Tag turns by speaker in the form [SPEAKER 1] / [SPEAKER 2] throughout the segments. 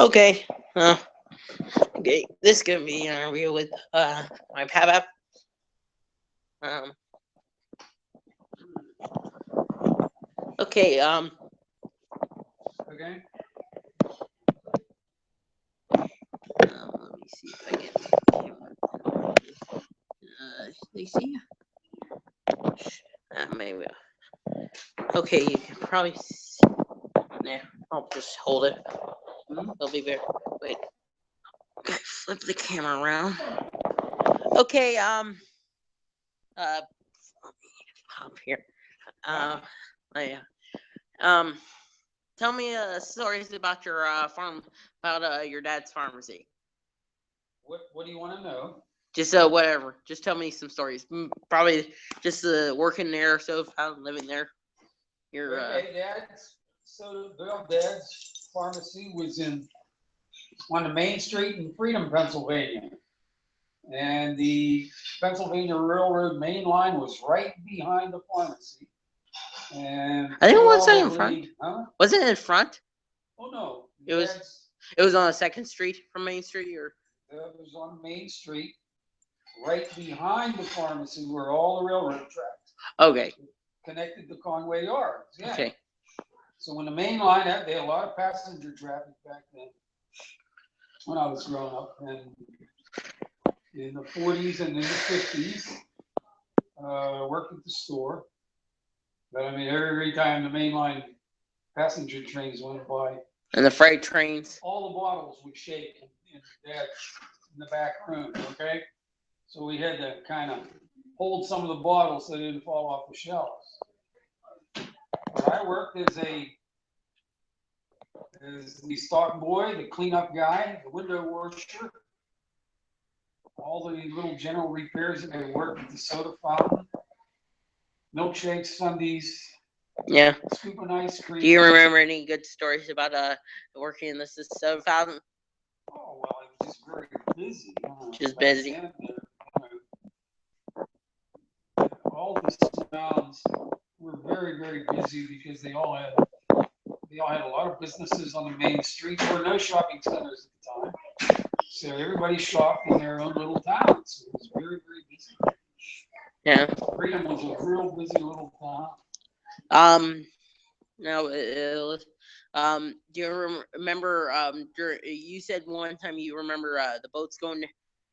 [SPEAKER 1] Okay. Uh, okay. This is gonna be an interview with my pap. Um. Okay.
[SPEAKER 2] Okay.
[SPEAKER 1] Let me see if I can. They see. Maybe. Okay. You can probably. Nah. I'll just hold it. It'll be there. Wait. Okay. Flip the camera around. Okay. Uh. Hop here. Yeah. Um. Tell me stories about your farm, about your dad's pharmacy.
[SPEAKER 2] What do you want to know?
[SPEAKER 1] Just whatever. Just tell me some stories. Probably just working there, so found living there. Your
[SPEAKER 2] Okay, Dad's pharmacy was on the main street in Freedom, Pennsylvania, and the Pennsylvania Railroad main line was right behind the pharmacy. And
[SPEAKER 1] I think it was in
[SPEAKER 2] probably,
[SPEAKER 1] front.
[SPEAKER 2] huh?
[SPEAKER 1] Was it in front?
[SPEAKER 2] Oh no,
[SPEAKER 1] It was. It was on a second street from Main Street, or
[SPEAKER 2] It was on Main Street, right behind the pharmacy where all the railroad tracks
[SPEAKER 1] okay.
[SPEAKER 2] connected to Conway Yards. Yeah.
[SPEAKER 1] Okay.
[SPEAKER 2] So when the main line, they had a lot of passenger traffic back then when I was growing up, and in the 40s and in the 50s, worked at the store. But I mean, every time the main line passenger trains went by,
[SPEAKER 1] And the freight trains.
[SPEAKER 2] all the bottles would shake in the back room. Okay, so we had to kind of hold some of the bottles so they didn't fall off the shelves. But I worked as the stock boy, the cleanup guy, the window washer, all the little general repairs that I worked at the soda fountain, milkshakes, sundaes,
[SPEAKER 1] Yeah.
[SPEAKER 2] scooping ice cream.
[SPEAKER 1] Do you remember any good stories about working in the soda fountain?
[SPEAKER 2] Oh well, I was just very busy.
[SPEAKER 1] Just busy.
[SPEAKER 2] All the towns were very, very busy because they all had a lot of businesses on the main street. There were no shopping centers at the time, so everybody shopped in their own little towns. So it was very, very busy.
[SPEAKER 1] Yeah.
[SPEAKER 2] Freedom was a real busy little
[SPEAKER 1] town. Now, do you remember? You said one time you remember the boats going.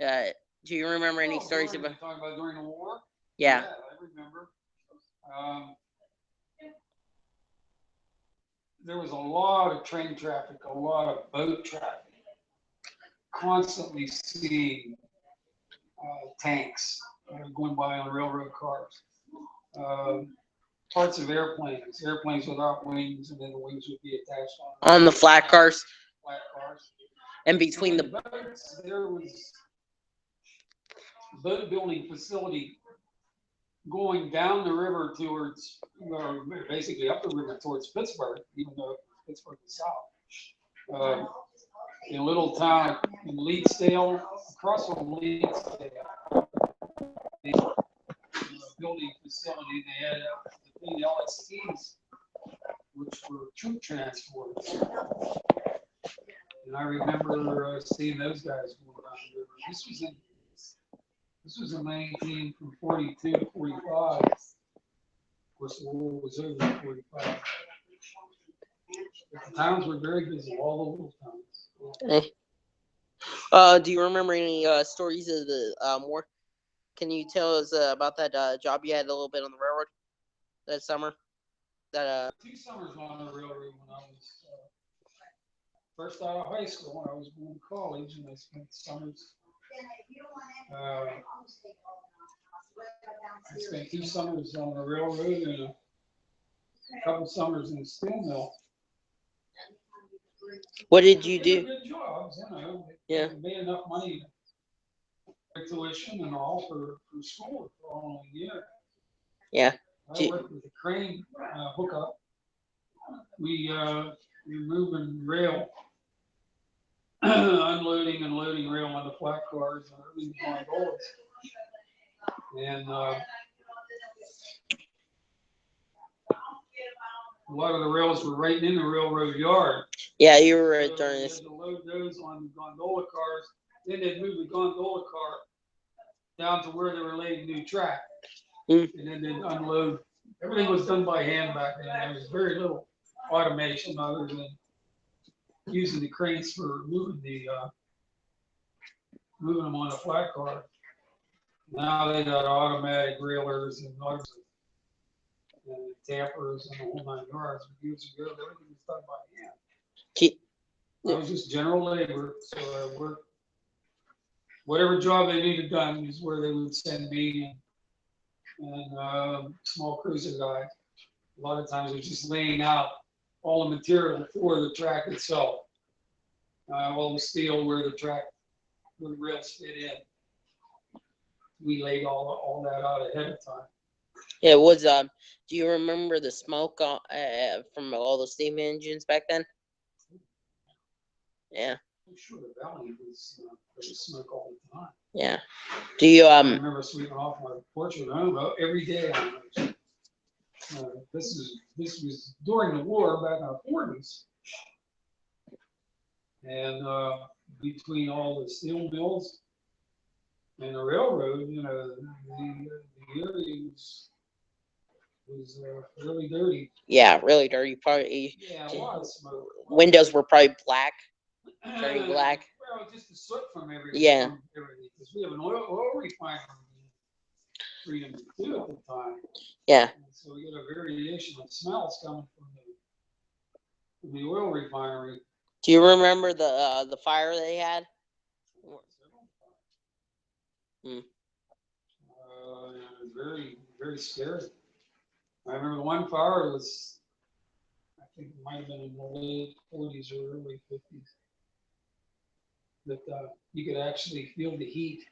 [SPEAKER 1] Do you remember any stories about?
[SPEAKER 2] Talking about during the war?
[SPEAKER 1] Yeah.
[SPEAKER 2] Yeah, I remember. There was a lot of train traffic, a lot of boat traffic. Constantly seeing tanks going by on railroad cars. Parts of airplanes without wings, and then the wings would be attached
[SPEAKER 1] on the flat cars.
[SPEAKER 2] Flat cars.
[SPEAKER 1] And between the
[SPEAKER 2] boats, there was a boat building facility going down the river towards, or basically up the river towards Pittsburgh, even though Pittsburgh is south. In a little town in Leedsdale, across from Leedsdale, building facility, they had the big LSTs, which were troop transports. And I remember seeing those guys going around the river. This was in 19 from 42 to 45. Of course, the war was over in 45. But the towns were very busy, all the little towns.
[SPEAKER 1] Do you remember any stories of the war? Can you tell us about that job you had a little bit on the railroad that summer? That
[SPEAKER 2] 2 summers on the railroad when I was first out of high school. When I was going to college, and I spent summers. I spent 2 summers on the railroad and a couple summers in the steel mill.
[SPEAKER 1] What did you do?
[SPEAKER 2] Good jobs, you know.
[SPEAKER 1] Yeah.
[SPEAKER 2] Made enough money for tuition and all for school for all a year.
[SPEAKER 1] Yeah.
[SPEAKER 2] I worked with the crane hookup. We were moving rail, unloading and loading rail onto flat cars and early blind bullets. And a lot of the rails were right in the railroad yard.
[SPEAKER 1] Yeah, you were
[SPEAKER 2] So
[SPEAKER 1] during
[SPEAKER 2] they
[SPEAKER 1] this.
[SPEAKER 2] had to load those on gondola cars. Then they'd move the gondola car down to where they were laying new track.
[SPEAKER 1] Mm.
[SPEAKER 2] And then they'd unload. Everything was done by hand back then. There was very little automation other than using the cranes for moving them on the flat car. Now they got automatic railers and others and tampers and the whole 9 yards. But years ago, everything was done by hand.
[SPEAKER 1] Keep,
[SPEAKER 2] I was just general labor, so I worked. Whatever job they needed done is where they would send me and small cruiser guys. A lot of times it was just laying out all the material for the track itself. All the steel where the rails fit in. We laid all that out ahead of time.
[SPEAKER 1] yeah, it was. Do you remember the smoke from all the steam engines back then? Yeah.
[SPEAKER 2] I'm sure the valley was there was smoke all the time.
[SPEAKER 1] Yeah. Do you
[SPEAKER 2] I remember sweeping off my porch at home every day. This was during the war back in the 40s, and between all the steel mills and the railroad, the area was really dirty.
[SPEAKER 1] Yeah, really dirty. Probably.
[SPEAKER 2] Yeah, a lot of smoke.
[SPEAKER 1] Windows were probably black. Very black.
[SPEAKER 2] Well, just the soot from everything.
[SPEAKER 1] Yeah.
[SPEAKER 2] Because we have an oil refinery in Freedom too at the time.
[SPEAKER 1] Yeah.
[SPEAKER 2] And so we get a variation of smells coming from the oil refinery.
[SPEAKER 1] Do you remember the fire they had? Hmm.
[SPEAKER 2] It was very, very scary. I remember the one fire was, I think it might have been in the late 40s or early 50s. That you could actually feel the heat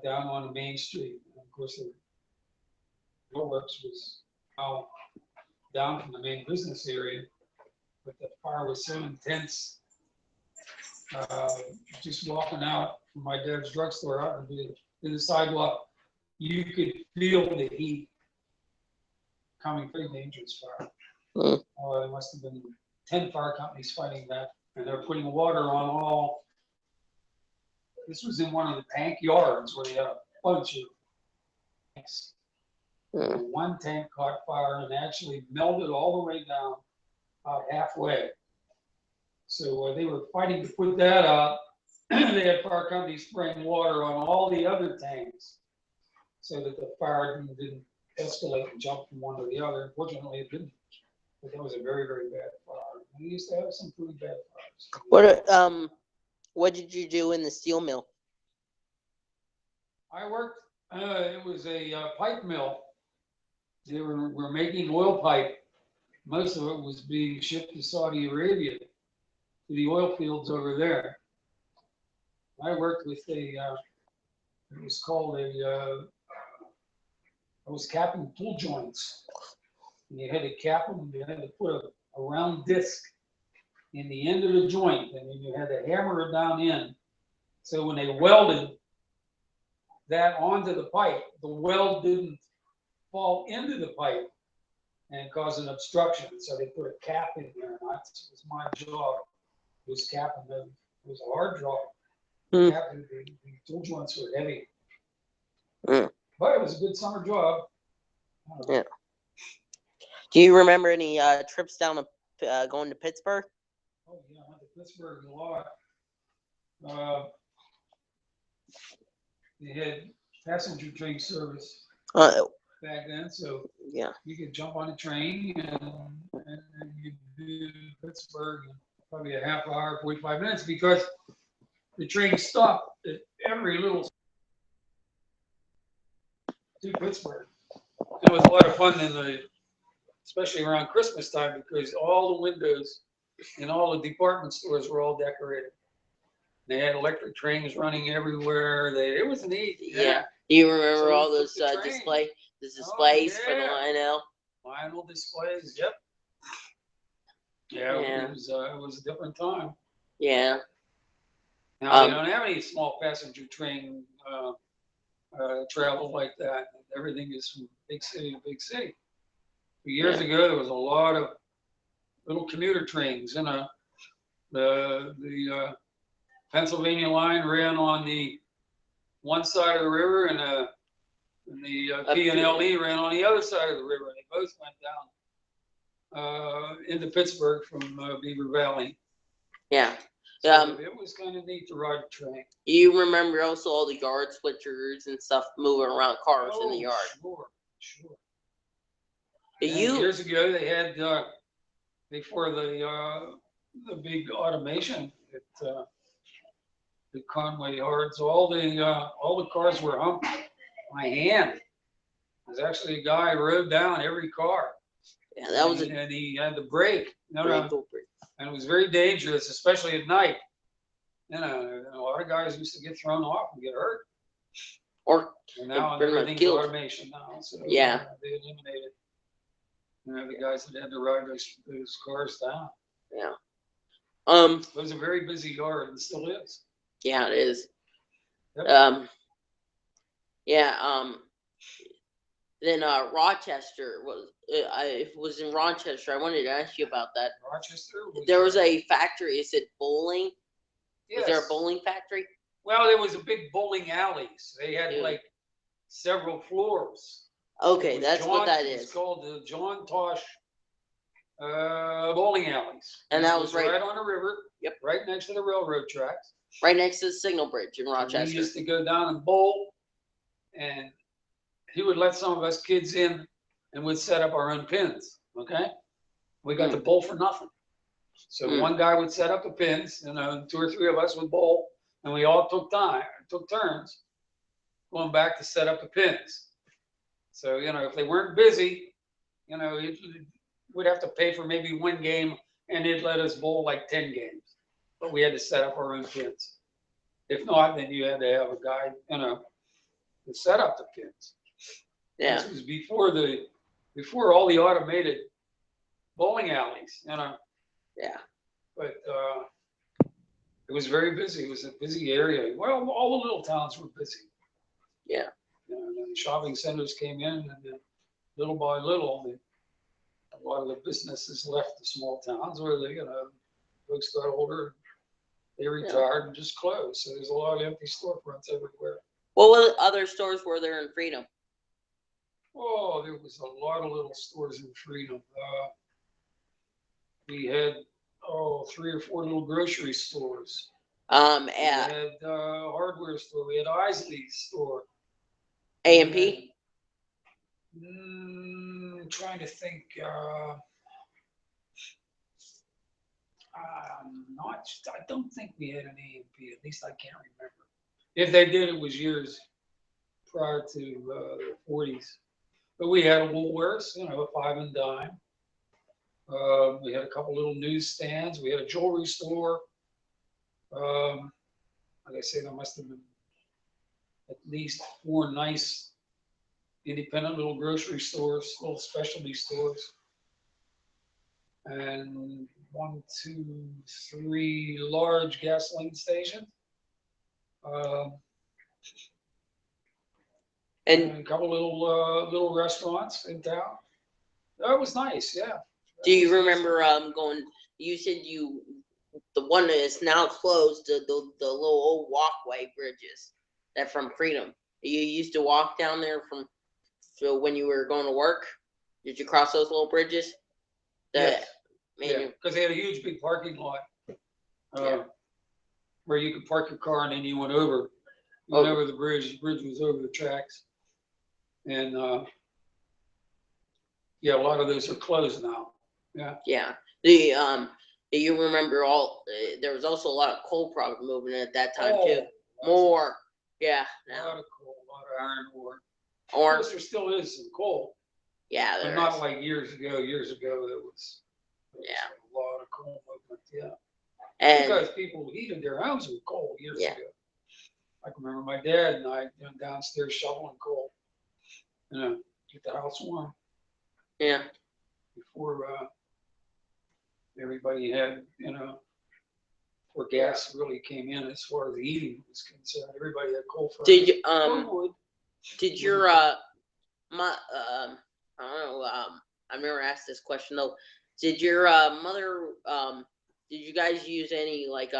[SPEAKER 2] down on the main street. And of course, the Works was out down from the main business area, but the fire was so intense. Just walking out from my dad's drugstore out into the sidewalk, you could feel the heat coming. Very dangerous fire.
[SPEAKER 1] Mm.
[SPEAKER 2] There must have been 10 fire companies fighting that, and they're putting water on all. This was in one of the tank yards where they had a bunch of tanks.
[SPEAKER 1] Mm.
[SPEAKER 2] One tank caught fire and actually melted all the way down about halfway. So they were fighting to put that out. They had fire companies spraying water on all the other tanks so that the fire didn't escalate and jump from one to the other. Unfortunately, it didn't. But that was a very, very bad fire. We used to have some pretty bad fires.
[SPEAKER 1] What did you do in the steel mill?
[SPEAKER 2] I worked. It was a pipe mill. They were making oil pipe. Most of it was being shipped to Saudi Arabia, to the oil fields over there. I worked with it was called I was capping pull joints. And you had to cap them, you had to put a round disc in the end of the joint, and then you had to hammer it down in. So when they welded that onto the pipe, the weld didn't fall into the pipe and cause an obstruction. So they put a cap in there, and that was my job. It was capping them. It was a hard job.
[SPEAKER 1] Mm.
[SPEAKER 2] Capping the tool joints were heavy.
[SPEAKER 1] Mm.
[SPEAKER 2] But it was a good summer job.
[SPEAKER 1] Yeah. Do you remember any trips down to going to Pittsburgh?
[SPEAKER 2] Oh yeah, I went to Pittsburgh a lot. They had passenger train service back then, so
[SPEAKER 1] Yeah.
[SPEAKER 2] you could jump on a train and you do Pittsburgh in probably a half hour, 45 minutes, because the train stopped at every little to Pittsburgh. It was a lot of fun especially around Christmas time, because all the windows in all the department stores were all decorated. They had electric trains running everywhere. It was neat.
[SPEAKER 1] Yeah. Do you remember
[SPEAKER 2] So
[SPEAKER 1] all
[SPEAKER 2] we
[SPEAKER 1] those
[SPEAKER 2] took the train.
[SPEAKER 1] displays for the
[SPEAKER 2] yeah.
[SPEAKER 1] Lionel?
[SPEAKER 2] Vinyl displays. Yep. Yeah.
[SPEAKER 1] Yeah.
[SPEAKER 2] It was a different time.
[SPEAKER 1] Yeah.
[SPEAKER 2] Now they don't have any small passenger train travel like that. Everything is from big city to big city. Years ago, there was a lot of little commuter trains, the Pennsylvania line ran on the one side of the river, and the P&LE ran on the other side of the river. And they both went down into Pittsburgh from Beaver Valley.
[SPEAKER 1] Yeah.
[SPEAKER 2] So it was kind of neat to ride a train.
[SPEAKER 1] You remember also all the yard switchers and stuff moving around cars in the yard.
[SPEAKER 2] Sure.
[SPEAKER 1] You
[SPEAKER 2] years ago they had before the big automation at the Conway yards, all the cars were humped by hand. There's actually a guy who rode down every car.
[SPEAKER 1] Yeah, that was
[SPEAKER 2] and he had to brake.
[SPEAKER 1] brake.
[SPEAKER 2] And it was very dangerous, especially at night. A lot of guys used to get thrown off and get hurt. And now everything's automation now, so they eliminated the guys that had to ride those cars down.
[SPEAKER 1] Yeah.
[SPEAKER 2] It was a very busy yard, and still is.
[SPEAKER 1] Yeah, it is.
[SPEAKER 2] Yep.
[SPEAKER 1] Then Rochester was in Rochester. I wanted to ask you about that.
[SPEAKER 2] Rochester?
[SPEAKER 1] There was a factory. Is it bowling?
[SPEAKER 2] Yes.
[SPEAKER 1] Is there a bowling factory?
[SPEAKER 2] Well, there was a big bowling alley. So they had like several floors.
[SPEAKER 1] Okay, that's what that is.
[SPEAKER 2] It's called the John Tosh bowling alleys.
[SPEAKER 1] And that was
[SPEAKER 2] right on the river.
[SPEAKER 1] Yep.
[SPEAKER 2] Right next to the railroad tracks.
[SPEAKER 1] Right next to the signal bridge in Rochester.
[SPEAKER 2] We used to go down and bowl, and he would let some of us kids in, and we'd set up our own pins. Okay, we got to bowl for nothing. So one guy would set up the pins, 2 or 3 of us would bowl, and we all took turns going back to set up the pins. So if they weren't busy, we'd have to pay for maybe 1 game, and they'd let us bowl like 10 games. But we had to set up our own pins. If not, then you had to have a guy, to set up the pins.
[SPEAKER 1] Yeah.
[SPEAKER 2] This was before all the automated bowling alleys,
[SPEAKER 1] Yeah.
[SPEAKER 2] But it was very busy. It was a busy area. Well, all the little towns were busy.
[SPEAKER 1] Yeah.
[SPEAKER 2] And the shopping centers came in, and then little by little, a lot of the businesses left the small towns where folks got older. They retired and just closed. So there's a lot of empty storefronts everywhere.
[SPEAKER 1] What other stores were there in Freedom?
[SPEAKER 2] Oh, there was a lot of little stores in Freedom. We had 3 or 4 little grocery stores. We had a hardware store. We had Isley's store.
[SPEAKER 1] A&P?
[SPEAKER 2] Trying to think. I don't think we had an A&P. At least I can't remember. If they did, it was years prior to the 40s. But we had a Woolworths, a 5 and dime. We had a couple little newsstands. We had a jewelry store. Like I say, there must have been at least 4 nice independent little grocery stores, little specialty stores. And 1, 2, 3 large gasoline stations. And a couple little restaurants in town. That was nice, yeah.
[SPEAKER 1] Do you remember going? You said the one that is now closed, the little old walkway bridges that from Freedom. You used to walk down there when you were going to work. Did you cross those little bridges?
[SPEAKER 2] Yeah, because they had a huge big parking lot where you could park your car, and then you went over. Over the bridge. The bridge was over the tracks, and a lot of those are closed now. Yeah.
[SPEAKER 1] Yeah. Do you remember there was also a lot of coal product moving at that time too. More. Yeah.
[SPEAKER 2] A lot of coal, a lot of iron ore. Of
[SPEAKER 1] Or
[SPEAKER 2] course, there still is some coal.
[SPEAKER 1] Yeah,
[SPEAKER 2] but not like years ago. Years ago, there was
[SPEAKER 1] a
[SPEAKER 2] lot of coal movement. Yeah.
[SPEAKER 1] And
[SPEAKER 2] because people heated their homes with coal years ago. I can remember my dad and I downstairs shoveling coal, keep the house warm.
[SPEAKER 1] Yeah.
[SPEAKER 2] Before everybody had, before gas really came in as far as the heating was concerned, everybody had coal furnace.
[SPEAKER 1] Did your I don't know, I've never asked this question though. Did your mother did you guys use any like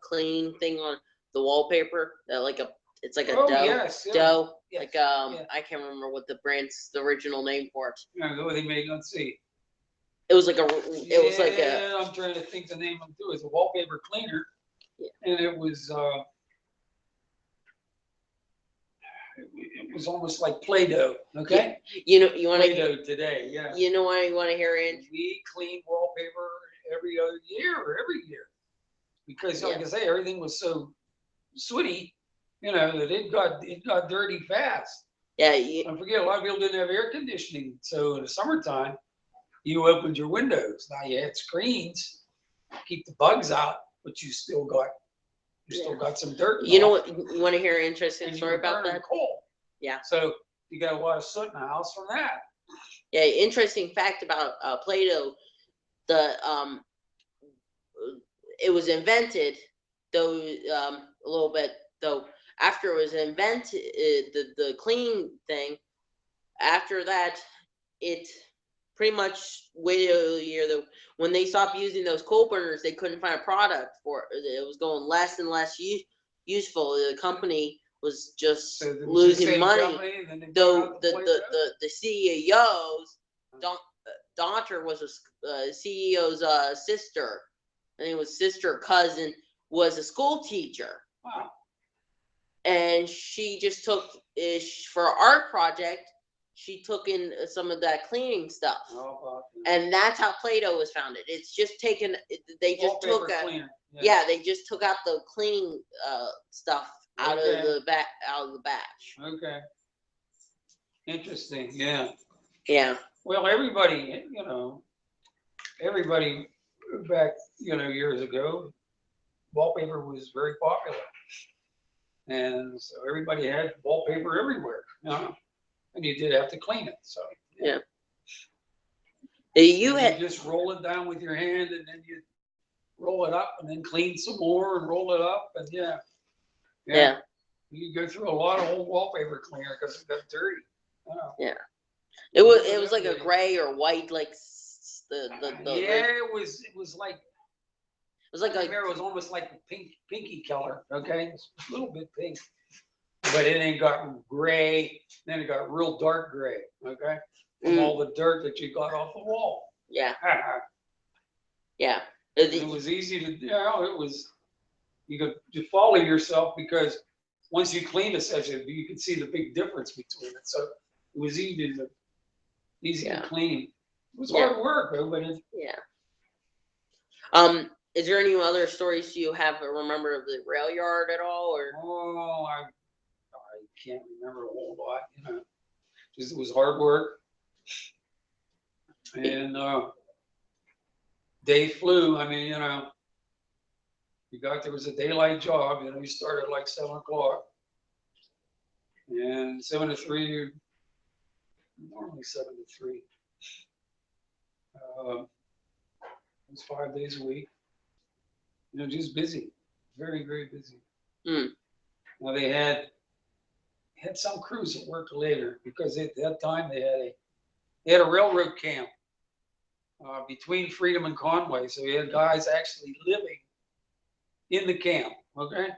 [SPEAKER 1] cleaning thing on the wallpaper? Like it's like a
[SPEAKER 2] Oh,
[SPEAKER 1] dough.
[SPEAKER 2] yes, yeah.
[SPEAKER 1] Dough.
[SPEAKER 2] Yes,
[SPEAKER 1] Like
[SPEAKER 2] yeah.
[SPEAKER 1] I can't remember what the brand's the original name for it.
[SPEAKER 2] Yeah, what they made, let's see.
[SPEAKER 1] It was like a
[SPEAKER 2] Yeah, I'm trying to think the name of it too. It's a wallpaper cleaner.
[SPEAKER 1] Yeah.
[SPEAKER 2] And it was almost like Play-Doh, okay?
[SPEAKER 1] you know you want to
[SPEAKER 2] Play-Doh today, yeah.
[SPEAKER 1] you know why you want to hear it?
[SPEAKER 2] We clean wallpaper every other year or every year. Because like
[SPEAKER 1] Yeah.
[SPEAKER 2] I say, everything was so sooty, that it got dirty fast.
[SPEAKER 1] Yeah.
[SPEAKER 2] Don't forget, a lot of people didn't have air conditioning, so in the summertime, you opened your windows. Now you had screens, keep the bugs out, but you still got some dirt.
[SPEAKER 1] You know what? You want to hear an interesting
[SPEAKER 2] and
[SPEAKER 1] story about that?
[SPEAKER 2] Coal.
[SPEAKER 1] Yeah.
[SPEAKER 2] So you got a lot of soot in the house from that.
[SPEAKER 1] Yeah. Interesting fact about Play-Doh. It was invented though a little bit though after it was invented the clean thing. After that, it pretty much waited a year though. When they stopped using those coal burners, they couldn't find a product for it. It was going less and less useful. The company was just losing money. Though the CEO's daughter was a CEO's sister. I think it was sister cousin was a school teacher.
[SPEAKER 2] Wow.
[SPEAKER 1] And she just took for an art project. She took in some of that cleaning stuff, and that's how Play-Doh was founded. It's just taken. They just took they just took out the cleaning stuff out of the batch.
[SPEAKER 2] Okay. Interesting. Yeah.
[SPEAKER 1] Yeah.
[SPEAKER 2] Well, everybody back, years ago, wallpaper was very popular, and so everybody had wallpaper everywhere. And you did have to clean it. So
[SPEAKER 1] yeah.
[SPEAKER 2] You just roll it down with your hand, and then you roll it up, and then clean some more, and roll it up, and yeah. You go through a lot of old wallpaper cleaner because it got dirty.
[SPEAKER 1] Yeah. It was like a gray or white, like the
[SPEAKER 2] it was like.
[SPEAKER 1] It was like
[SPEAKER 2] it was almost like a pinky color. Okay, it's a little bit pink. But it ain't got gray, then it got real dark gray, okay? From all the dirt that you got off the wall.
[SPEAKER 1] Yeah. Yeah.
[SPEAKER 2] It was easy to, you could follow yourself because once you clean a section, you could see the big difference between it. So it was easy to clean. It was hard work, though, but
[SPEAKER 1] is there any other stories you have remember of the rail yard at all, or?
[SPEAKER 2] Oh, I can't remember a whole lot, just it was hard work. And day flew. I mean, there was a daylight job, you started like 7 o'clock. And 7 to 3, normally 7 to 3. It was 5 days a week. Just busy, very, very busy. Now they had some crews that worked later because at that time they had a railroad camp between Freedom and Conway, so we had guys actually living in the camp, okay,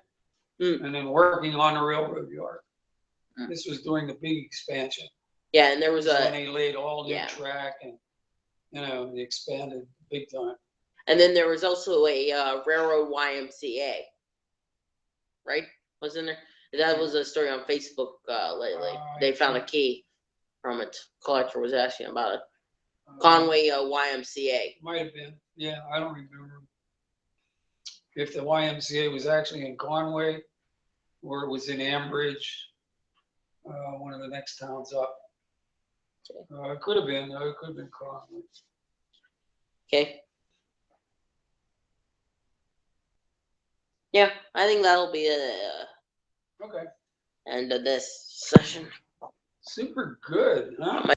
[SPEAKER 2] and then working on the railroad yard. This was during the big expansion.
[SPEAKER 1] Yeah, and there was
[SPEAKER 2] when they laid all new track and they expanded big time.
[SPEAKER 1] And then there was also a railroad YMCA, right? Wasn't there? That was a story on Facebook lately. They found a key from it. Collector was asking about it. Conway YMCA.
[SPEAKER 2] Might have been. Yeah, I don't remember if the YMCA was actually in Conway or it was in Ambridge, one of the next towns up. It could have been. It could have been Conway.
[SPEAKER 1] Okay. Yeah, I think that'll be
[SPEAKER 2] okay.
[SPEAKER 1] End of this session.
[SPEAKER 2] Super good, huh?